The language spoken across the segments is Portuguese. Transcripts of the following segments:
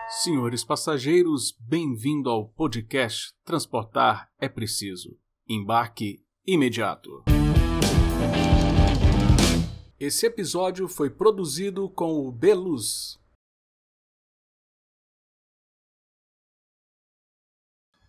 Senhores passageiros, bem-vindo ao podcast Transportar é Preciso. Embarque imediato. Esse episódio foi produzido com o Beluz.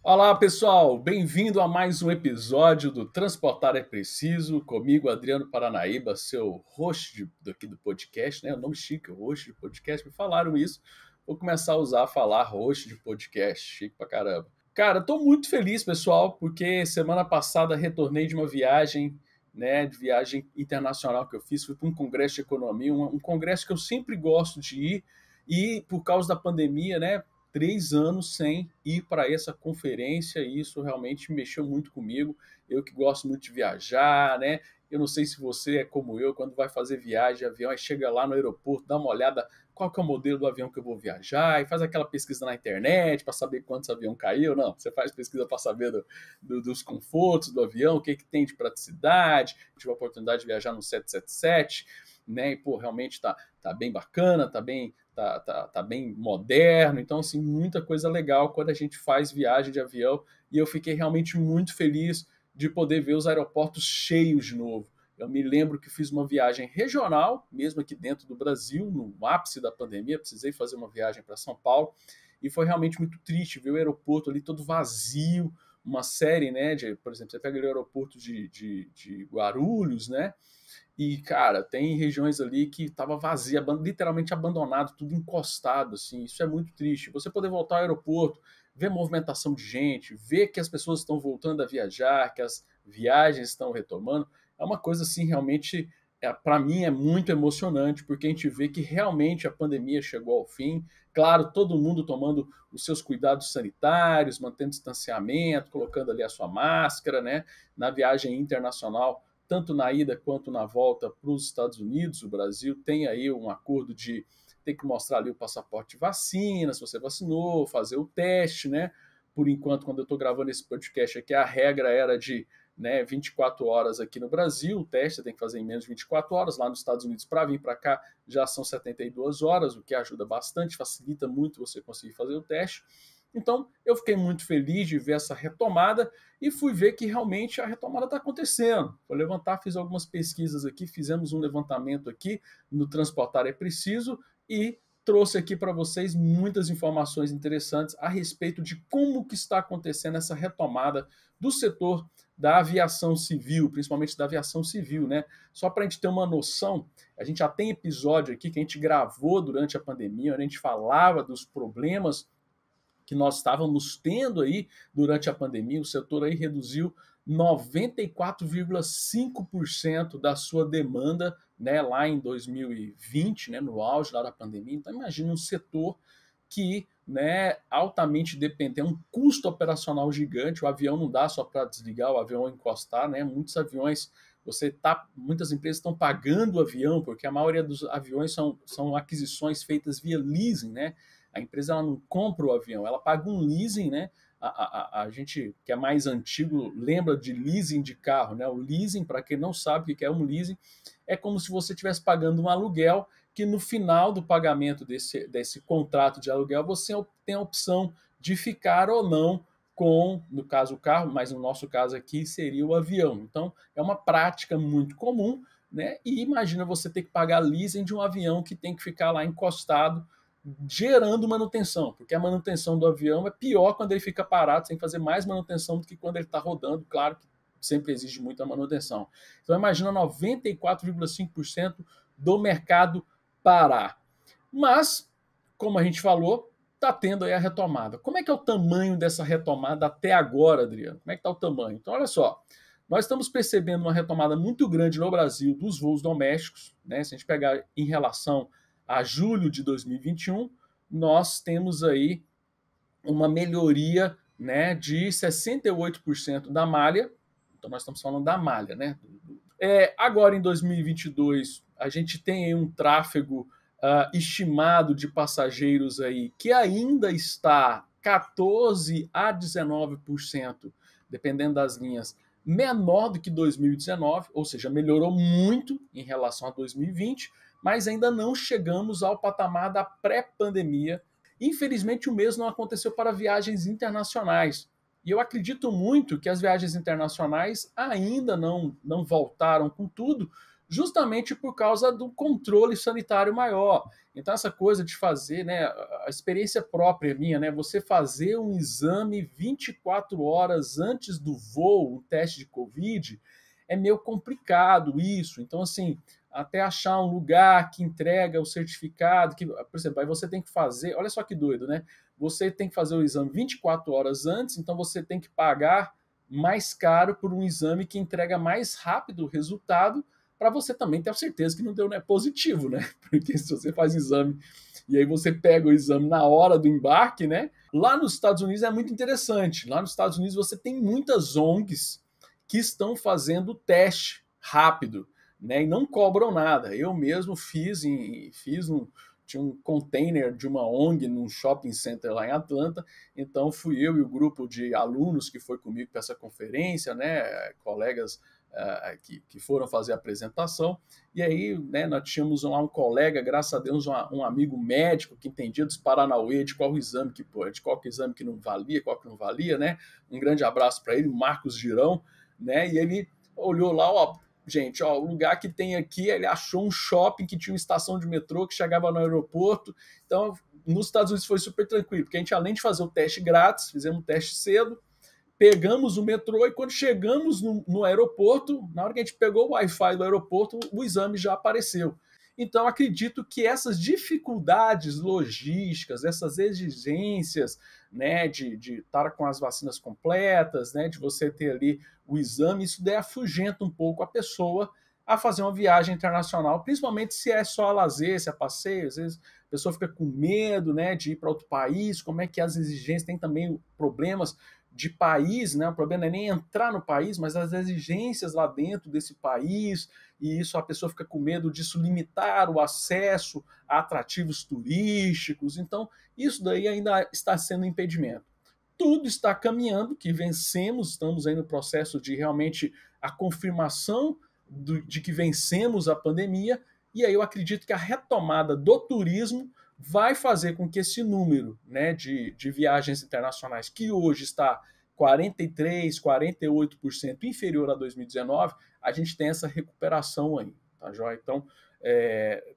Olá pessoal, bem-vindo a mais um episódio do Transportar é Preciso, comigo Adriano Paranaíba, seu host aqui do podcast, né? O nome chique, host de podcast, me falaram isso. Vou começar a falar host de podcast, chique pra caramba. Cara, tô muito feliz, pessoal, porque semana passada retornei de uma viagem, né, de viagem internacional que eu fiz, fui para um congresso de economia, um congresso que eu sempre gosto de ir, e por causa da pandemia, né, 3 anos sem ir para essa conferência, e isso realmente mexeu muito comigo. Eu que gosto muito de viajar, né? Eu não sei se você é como eu, quando vai fazer viagem de avião, aí chega lá no aeroporto, dá uma olhada qual que é o modelo do avião que eu vou viajar, e faz aquela pesquisa na internet para saber quantos aviões caiu. Não, você faz pesquisa para saber dos confortos do avião, o que tem de praticidade. Tive a oportunidade de viajar no 777, né? E, pô, realmente tá bem bacana, tá bem moderno. Então, assim, muita coisa legal quando a gente faz viagem de avião, e eu fiquei realmente muito feliz de poder ver os aeroportos cheios de novo. Eu me lembro que fiz uma viagem regional, mesmo aqui dentro do Brasil, no ápice da pandemia, precisei fazer uma viagem para São Paulo, e foi realmente muito triste ver o aeroporto ali todo vazio, uma série, né, por exemplo, você pega o aeroporto de Guarulhos, né, e, cara, tem regiões ali que estava vazia, literalmente abandonado, tudo encostado, assim. Isso é muito triste. Você poder voltar ao aeroporto, ver movimentação de gente, ver que as pessoas estão voltando a viajar, que as viagens estão retomando, é uma coisa, assim, realmente, para mim, é muito emocionante, porque a gente vê que realmente a pandemia chegou ao fim. Claro, todo mundo tomando os seus cuidados sanitários, mantendo distanciamento, colocando ali a sua máscara, né? Na viagem internacional, tanto na ida quanto na volta para os Estados Unidos, o Brasil tem aí um acordo de ter que mostrar ali o passaporte de vacina, se você vacinou, fazer o teste, né? Por enquanto, quando eu estou gravando esse podcast aqui, a regra era de, né, 24 horas aqui no Brasil, o teste você tem que fazer em menos de 24 horas, lá nos Estados Unidos, para vir para cá, já são 72 horas, o que ajuda bastante, facilita muito você conseguir fazer o teste. Então, eu fiquei muito feliz de ver essa retomada e fui ver que realmente a retomada está acontecendo. Vou levantar, fiz algumas pesquisas aqui, fizemos um levantamento aqui no Transportar é Preciso e trouxe aqui para vocês muitas informações interessantes a respeito de como que está acontecendo essa retomada do setor da aviação civil, principalmente da aviação civil, né? Só para a gente ter uma noção, a gente já tem episódio aqui que a gente gravou durante a pandemia, onde a gente falava dos problemas que nós estávamos tendo aí durante a pandemia. O setor aí reduziu 94,5% da sua demanda, né, lá em 2020, né, no auge lá da pandemia. Então imagina um setor que, né, altamente dependente, é um custo operacional gigante. O avião não dá só para desligar, o avião encostar, né? Muitos aviões, muitas empresas estão pagando o avião, porque a maioria dos aviões são aquisições feitas via leasing, né? A empresa ela não compra o avião, ela paga um leasing, né? A gente que é mais antigo lembra de leasing de carro, né? O leasing, para quem não sabe o que é um leasing, é como se você estivesse pagando um aluguel, que no final do pagamento desse contrato de aluguel você tem a opção de ficar ou não com, no caso, o carro, mas no nosso caso aqui seria o avião. Então, é uma prática muito comum, né? E imagina você ter que pagar leasing de um avião que tem que ficar lá encostado, gerando manutenção, porque a manutenção do avião é pior quando ele fica parado, sem fazer mais manutenção do que quando ele está rodando. Claro que sempre exige muita manutenção. Então imagina 94,5% do mercado parar. Mas, como a gente falou, está tendo aí a retomada. Como é que é o tamanho dessa retomada até agora, Adriano? Como é que está o tamanho? Então, olha só, nós estamos percebendo uma retomada muito grande no Brasil dos voos domésticos, né? Se a gente pegar em relação a julho de 2021, nós temos aí uma melhoria, né, de 68% da malha. Então nós estamos falando da malha, né? Agora em 2022 a gente tem aí um tráfego estimado de passageiros aí que ainda está 14 a 19%, dependendo das linhas, menor do que 2019, ou seja, melhorou muito em relação a 2020, mas ainda não chegamos ao patamar da pré-pandemia. Infelizmente, o mesmo não aconteceu para viagens internacionais. E eu acredito muito que as viagens internacionais ainda não voltaram com tudo, justamente por causa do controle sanitário maior. Então, essa coisa de fazer, né, a experiência própria minha, né, você fazer um exame 24 horas antes do voo, um teste de Covid, é meio complicado isso. Então, assim, até achar um lugar que entrega o certificado, que, por exemplo, aí você tem que fazer, olha só que doido, né? Você tem que fazer o exame 24 horas antes, então você tem que pagar mais caro por um exame que entrega mais rápido o resultado, para você também ter a certeza que não deu, né, positivo, né? Porque se você faz exame e aí você pega o exame na hora do embarque, né? Lá nos Estados Unidos é muito interessante. Lá nos Estados Unidos você tem muitas ONGs que estão fazendo teste rápido, né? E não cobram nada. Eu mesmo tinha um container de uma ONG num shopping center lá em Atlanta, então fui eu e o grupo de alunos que foi comigo para essa conferência, né, colegas que foram fazer a apresentação, e aí, né, nós tínhamos lá um colega, graças a Deus, um amigo médico que entendia dos Paranauê, de qual exame que não valia, qual que não valia, né, um grande abraço para ele, o Marcos Girão, né, e ele olhou lá, ó, gente, ó, o lugar que tem aqui, ele achou um shopping que tinha uma estação de metrô que chegava no aeroporto. Então, nos Estados Unidos foi super tranquilo, porque a gente, além de fazer o teste grátis, fizemos o teste cedo, pegamos o metrô e quando chegamos no aeroporto, na hora que a gente pegou o Wi-Fi do aeroporto, o exame já apareceu. Então, acredito que essas dificuldades logísticas, essas exigências, né, de estar com as vacinas completas, né, de você ter ali o exame, isso daí afugenta um pouco a pessoa a fazer uma viagem internacional, principalmente se é só a lazer, se é passeio, às vezes a pessoa fica com medo, né, de ir para outro país, como é que as exigências, tem também problemas de país, né? O problema não é nem entrar no país, mas as exigências lá dentro desse país, e isso a pessoa fica com medo disso limitar o acesso a atrativos turísticos. Então, isso daí ainda está sendo um impedimento. Tudo está caminhando, que vencemos, estamos aí no processo de realmente a confirmação de que vencemos a pandemia, e aí eu acredito que a retomada do turismo vai fazer com que esse número, né, de viagens internacionais, que hoje está 43%, 48% inferior a 2019, a gente tem essa recuperação aí, tá joia? Então,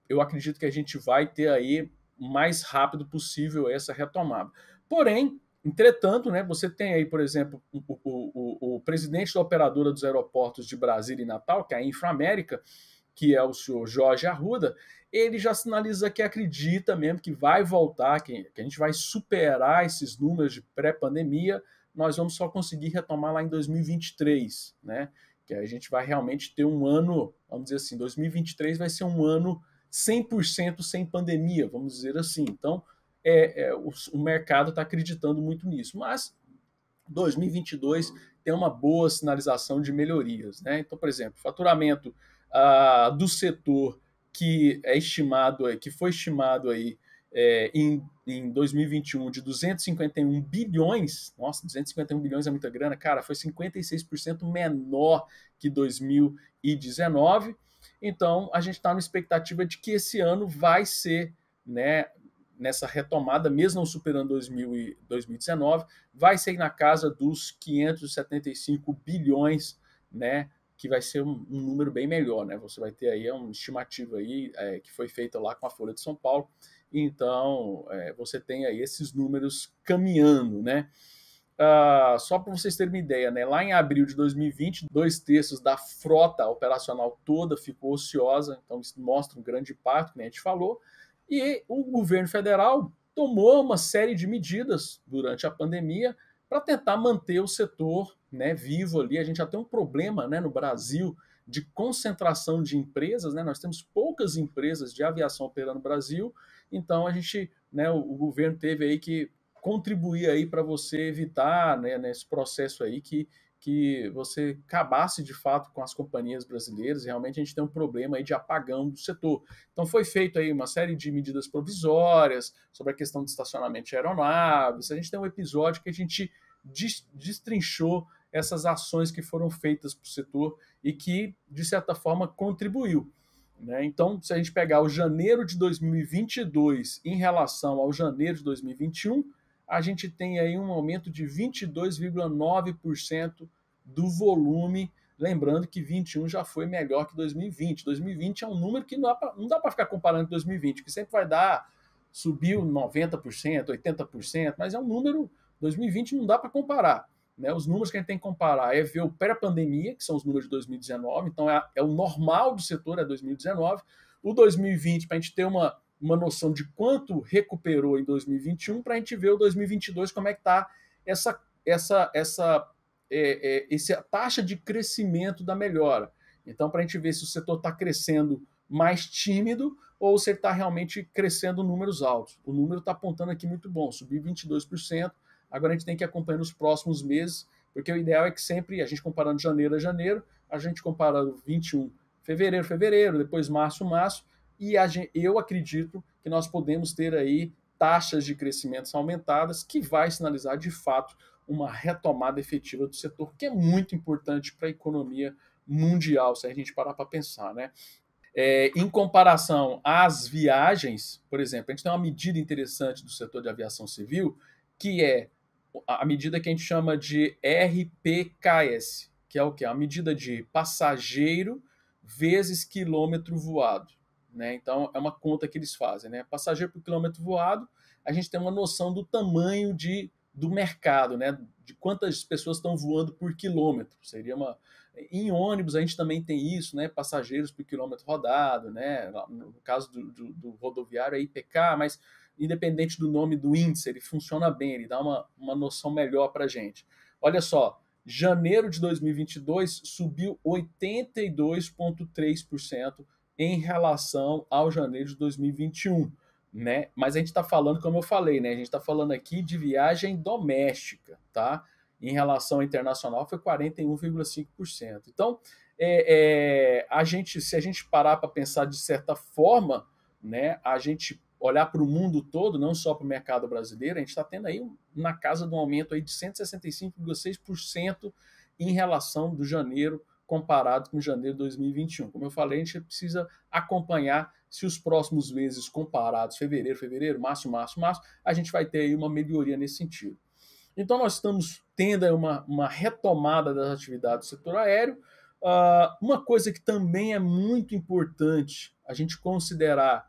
eu acredito que a gente vai ter aí o mais rápido possível essa retomada. Porém, entretanto, né, você tem aí, por exemplo, o presidente da operadora dos aeroportos de Brasília e Natal, que é a Inframérica, que é o senhor Jorge Arruda, ele já sinaliza que acredita mesmo que vai voltar, que a gente vai superar esses números de pré-pandemia, nós vamos só conseguir retomar lá em 2023, né? Que a gente vai realmente ter um ano, vamos dizer assim, 2023 vai ser um ano 100% sem pandemia, vamos dizer assim. Então, o mercado está acreditando muito nisso, mas 2022 tem uma boa sinalização de melhorias, né? Então, por exemplo, faturamento do setor que é estimado, que foi estimado aí em 2021 de 251 bilhões, nossa, 251 bilhões é muita grana, cara, foi 56% menor que 2019. Então, a gente está na expectativa de que esse ano vai ser, né, nessa retomada, mesmo não superando 2019, vai ser na casa dos 575 bilhões, né, que vai ser um número bem melhor, né? Você vai ter aí uma estimativa aí que foi feita lá com a Folha de São Paulo. Então, você tem aí esses números caminhando, né? Só para vocês terem uma ideia, né? Lá em abril de 2020, 2/3 da frota operacional toda ficou ociosa, então isso mostra um grande impacto, como a gente falou. E o governo federal tomou uma série de medidas durante a pandemia para tentar manter o setor, né, vivo ali. A gente já tem um problema, né, no Brasil de concentração de empresas, né? Nós temos poucas empresas de aviação operando no Brasil, então a gente, né, o governo teve aí que contribuir aí para você evitar, né, nesse processo aí que você acabasse de fato com as companhias brasileiras. Realmente a gente tem um problema aí de apagão do setor. Então foi feito aí uma série de medidas provisórias sobre a questão de estacionamento de aeronaves. A gente tem um episódio que a gente destrinchou essas ações que foram feitas para o setor e que, de certa forma, contribuiu. né? Então, se a gente pegar o janeiro de 2022 em relação ao janeiro de 2021, a gente tem aí um aumento de 22,9% do volume. Lembrando que 21 já foi melhor que 2020. 2020 é um número que não dá para ficar comparando com 2020, que sempre vai dar, subiu 90%, 80%, mas é um número, 2020 não dá para comparar. Né? Os números que a gente tem que comparar é ver o pré-pandemia, que são os números de 2019, então é o normal do setor, é 2019. O 2020, para a gente ter uma noção de quanto recuperou em 2021, para a gente ver o 2022 como é que está essa taxa de crescimento da melhora. Então, para a gente ver se o setor está crescendo mais tímido ou se ele está realmente crescendo números altos. O número está apontando aqui muito bom, subiu 22%. Agora a gente tem que acompanhar nos próximos meses, porque o ideal é que sempre, a gente comparando janeiro a janeiro, a gente comparando 21, fevereiro, depois março, e eu acredito que nós podemos ter aí taxas de crescimento aumentadas, que vai sinalizar de fato uma retomada efetiva do setor, que é muito importante para a economia mundial, se a gente parar para pensar, né? Em comparação às viagens, por exemplo, a gente tem uma medida interessante do setor de aviação civil, que é a medida que a gente chama de RPKS, que é o quê? A medida de passageiro vezes quilômetro voado. Né? Então, é uma conta que eles fazem. Né? Passageiro por quilômetro voado, a gente tem uma noção do tamanho do mercado, né? De quantas pessoas estão voando por quilômetro. Seria uma... Em ônibus, a gente também tem isso, né? Passageiros por quilômetro rodado. Né? No caso do rodoviário, é IPK, mas independente do nome do índice, ele funciona bem, ele dá uma noção melhor para a gente. Olha só, janeiro de 2022 subiu 82,3% em relação ao janeiro de 2021. Né? Mas a gente está falando, como eu falei, né? A gente está falando aqui de viagem doméstica, tá? Em relação ao internacional foi 41,5%. Então, se a gente parar para pensar de certa forma, né? A gente olhar para o mundo todo, não só para o mercado brasileiro, a gente está tendo aí na casa de um aumento aí de 165,6% em relação do janeiro comparado com janeiro de 2021. Como eu falei, a gente precisa acompanhar se os próximos meses comparados, fevereiro, março, a gente vai ter aí uma melhoria nesse sentido. Então, nós estamos tendo aí uma retomada das atividades do setor aéreo. Uma coisa que também é muito importante a gente considerar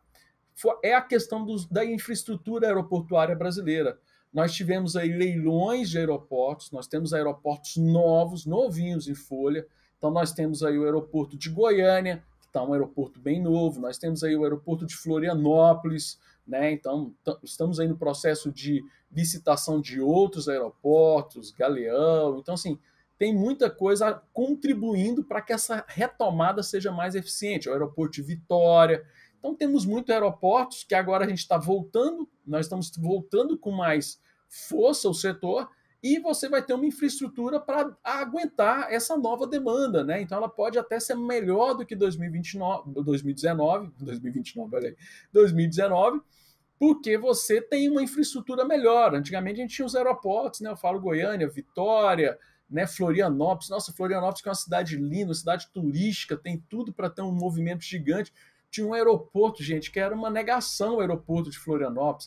é a questão da infraestrutura aeroportuária brasileira. Nós tivemos aí leilões de aeroportos, nós temos aeroportos novos, novinhos em folha. Então, nós temos aí o aeroporto de Goiânia, que está um aeroporto bem novo. Nós temos aí o aeroporto de Florianópolis, né? Então, estamos aí no processo de licitação de outros aeroportos, Galeão. Então, assim, tem muita coisa contribuindo para que essa retomada seja mais eficiente. O aeroporto de Vitória. Então, temos muitos aeroportos que agora a gente está voltando, nós estamos voltando com mais força o setor, e você vai ter uma infraestrutura para aguentar essa nova demanda, né? Então ela pode até ser melhor do que 2019, olha aí, 2019, porque você tem uma infraestrutura melhor. Antigamente a gente tinha os aeroportos, né? Eu falo Goiânia, Vitória, né? Florianópolis. Nossa, Florianópolis que é uma cidade linda, uma cidade turística, tem tudo para ter um movimento gigante. Tinha um aeroporto, gente, que era uma negação, o aeroporto de Florianópolis,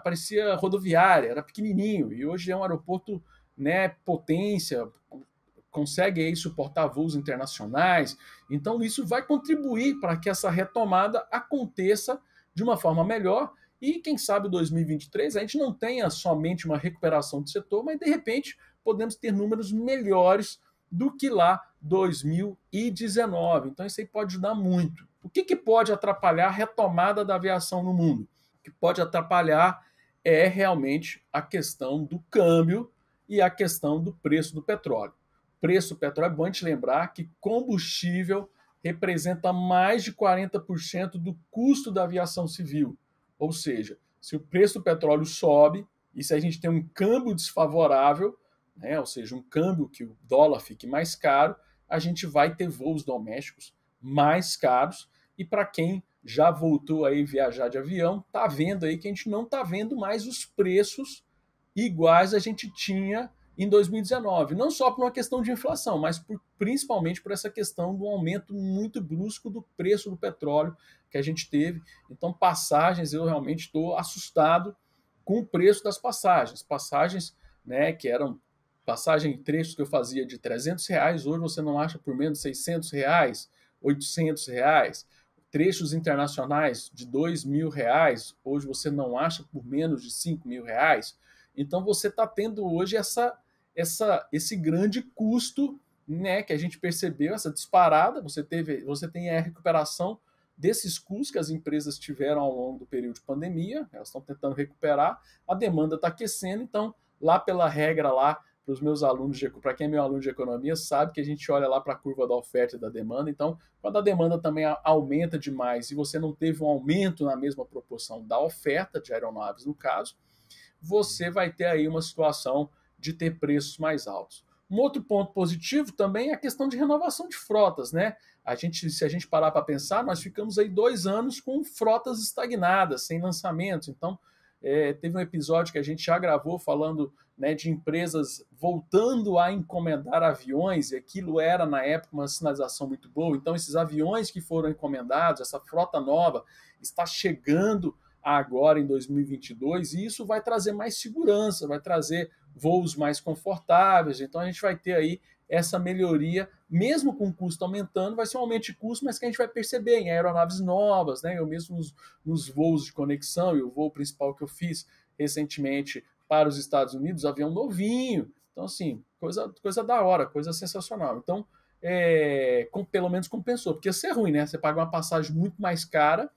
parecia rodoviária, era pequenininho, e hoje é um aeroporto, né, potência, consegue aí suportar voos internacionais. Então isso vai contribuir para que essa retomada aconteça de uma forma melhor, e quem sabe 2023 a gente não tenha somente uma recuperação do setor, mas de repente podemos ter números melhores do que lá 2019. Então isso aí pode ajudar muito. O que pode atrapalhar a retomada da aviação no mundo? O que pode atrapalhar é realmente a questão do câmbio e a questão do preço do petróleo. Preço do petróleo, é bom a gente lembrar que combustível representa mais de 40% do custo da aviação civil. Ou seja, se o preço do petróleo sobe e se a gente tem um câmbio desfavorável, né, ou seja, um câmbio que o dólar fique mais caro, a gente vai ter voos domésticos mais caros. E para quem já voltou aí viajar de avião, tá vendo aí que a gente não tá vendo mais os preços iguais a gente tinha em 2019, não só por uma questão de inflação, mas principalmente por essa questão do aumento muito brusco do preço do petróleo que a gente teve. Então, passagens, eu realmente estou assustado com o preço das passagens. Passagens, né, que eram passagem trechos que eu fazia de R$ 300, hoje você não acha por menos de R$ 600, R$ 800. Trechos internacionais de R$ 2.000, hoje você não acha por menos de R$ 5.000. Então você está tendo hoje esse grande custo, né, que a gente percebeu, essa disparada. Você tem a recuperação desses custos que as empresas tiveram ao longo do período de pandemia, elas estão tentando recuperar, a demanda está aquecendo, então, lá pela regra, lá para os meus alunos, para quem é meu aluno de economia, sabe que a gente olha lá para a curva da oferta e da demanda. Então, quando a demanda também aumenta demais e você não teve um aumento na mesma proporção da oferta de aeronaves, no caso, você vai ter aí uma situação de ter preços mais altos. Um outro ponto positivo também é a questão de renovação de frotas, né? Se a gente parar para pensar, nós ficamos aí 2 anos com frotas estagnadas, sem lançamentos. Então, teve um episódio que a gente já gravou falando, né, de empresas voltando a encomendar aviões, e aquilo era, na época, uma sinalização muito boa. Então, esses aviões que foram encomendados, essa frota nova, está chegando agora em 2022, e isso vai trazer mais segurança, vai trazer voos mais confortáveis. Então a gente vai ter aí essa melhoria, mesmo com o custo aumentando, vai ser um aumento de custo, mas que a gente vai perceber em aeronaves novas, né? Eu mesmo nos voos de conexão, e o voo principal que eu fiz recentemente para os Estados Unidos, avião novinho. Então, assim, coisa da hora, coisa sensacional. Então, pelo menos compensou, porque isso é ruim, né? Você paga uma passagem muito mais cara,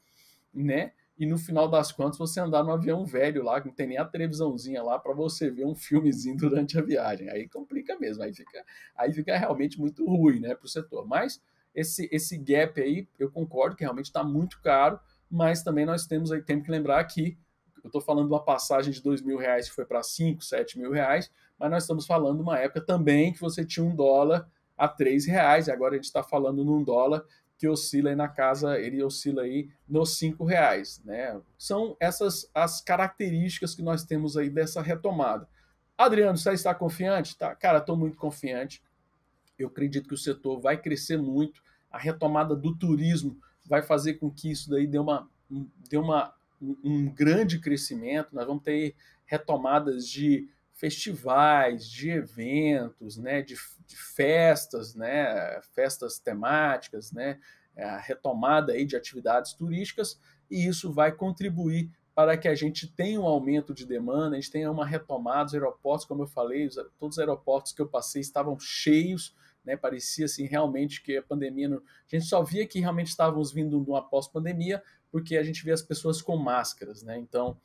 né? E no final das contas você andar no avião velho lá, que não tem nem a televisãozinha lá para você ver um filmezinho durante a viagem. Aí complica mesmo, aí fica realmente muito ruim, né, para o setor. Mas esse gap aí, eu concordo que realmente está muito caro, mas também nós temos que lembrar que eu estou falando de uma passagem de R$ 2.000 que foi para 5, R$ 7.000, mas nós estamos falando de uma época também que você tinha um dólar a R$ 3, e agora a gente está falando num dólar que oscila aí na casa, ele oscila aí nos R$ 5, né? São essas as características que nós temos aí dessa retomada. Adriano, você está confiante? Tá? Cara, estou muito confiante. Eu acredito que o setor vai crescer muito. A retomada do turismo vai fazer com que isso daí um grande crescimento. Nós vamos ter retomadas de festivais, de eventos, né, de festas, né, festas temáticas, né, a retomada aí de atividades turísticas, e isso vai contribuir para que a gente tenha um aumento de demanda, a gente tenha uma retomada dos aeroportos, como eu falei, todos os aeroportos que eu passei estavam cheios, né, parecia assim realmente que a pandemia, a gente só via que realmente estávamos vindo de uma pós-pandemia, porque a gente vê as pessoas com máscaras, né? Então,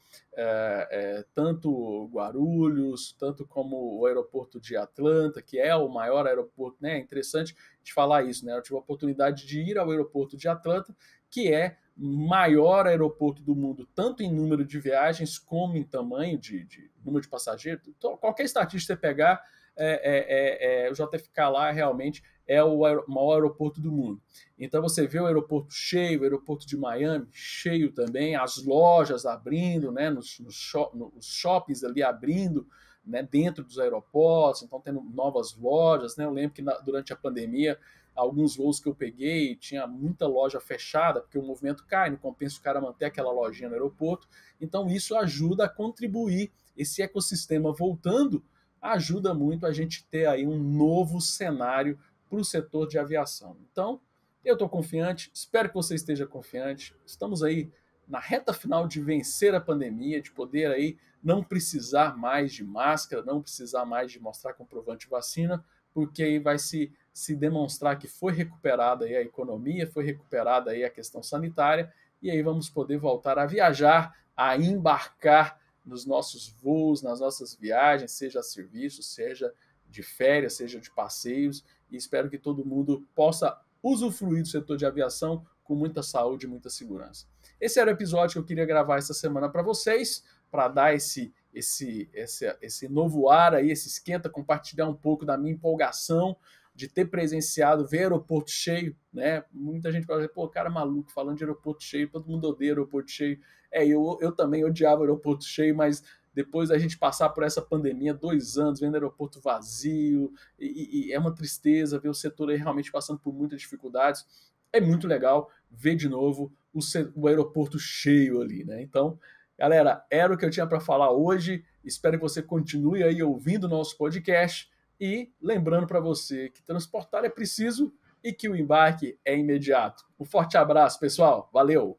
tanto Guarulhos, tanto como o aeroporto de Atlanta, que é o maior aeroporto, né? É interessante de falar isso, né? Eu tive a oportunidade de ir ao aeroporto de Atlanta, que é o maior aeroporto do mundo, tanto em número de viagens como em tamanho de número de passageiros. Então, qualquer estatística que você pegar, o JFK lá realmente é o maior aeroporto do mundo. Então você vê o aeroporto cheio, o aeroporto de Miami cheio também, as lojas abrindo, né, nos shoppings ali abrindo, né, dentro dos aeroportos, então tendo novas lojas, né? Eu lembro que durante a pandemia, alguns voos que eu peguei, tinha muita loja fechada, porque o movimento cai, não compensa o cara manter aquela lojinha no aeroporto. Então isso ajuda a contribuir, esse ecossistema voltando, ajuda muito a gente ter aí um novo cenário para o setor de aviação. Então, eu estou confiante, espero que você esteja confiante. Estamos aí na reta final de vencer a pandemia, de poder aí não precisar mais de máscara, não precisar mais de mostrar comprovante de vacina, porque aí vai se demonstrar que foi recuperada aí a economia, foi recuperada aí a questão sanitária, e aí vamos poder voltar a viajar, a embarcar nos nossos voos, nas nossas viagens, seja a serviço, seja de férias, seja de passeios, e espero que todo mundo possa usufruir do setor de aviação com muita saúde e muita segurança. Esse era o episódio que eu queria gravar essa semana para vocês, para dar esse novo ar aí, esse esquenta, compartilhar um pouco da minha empolgação de ter presenciado, ver aeroporto cheio, né? Muita gente fala, pô, cara maluco, falando de aeroporto cheio, todo mundo odeia aeroporto cheio. Eu também odiava aeroporto cheio, mas depois da gente passar por essa pandemia, 2 anos, vendo o aeroporto vazio, e é uma tristeza ver o setor aí realmente passando por muitas dificuldades. É muito legal ver de novo o aeroporto cheio ali, né? Então, galera, era o que eu tinha para falar hoje. Espero que você continue aí ouvindo o nosso podcast e lembrando para você que transportar é preciso e que o embarque é imediato. Um forte abraço, pessoal. Valeu!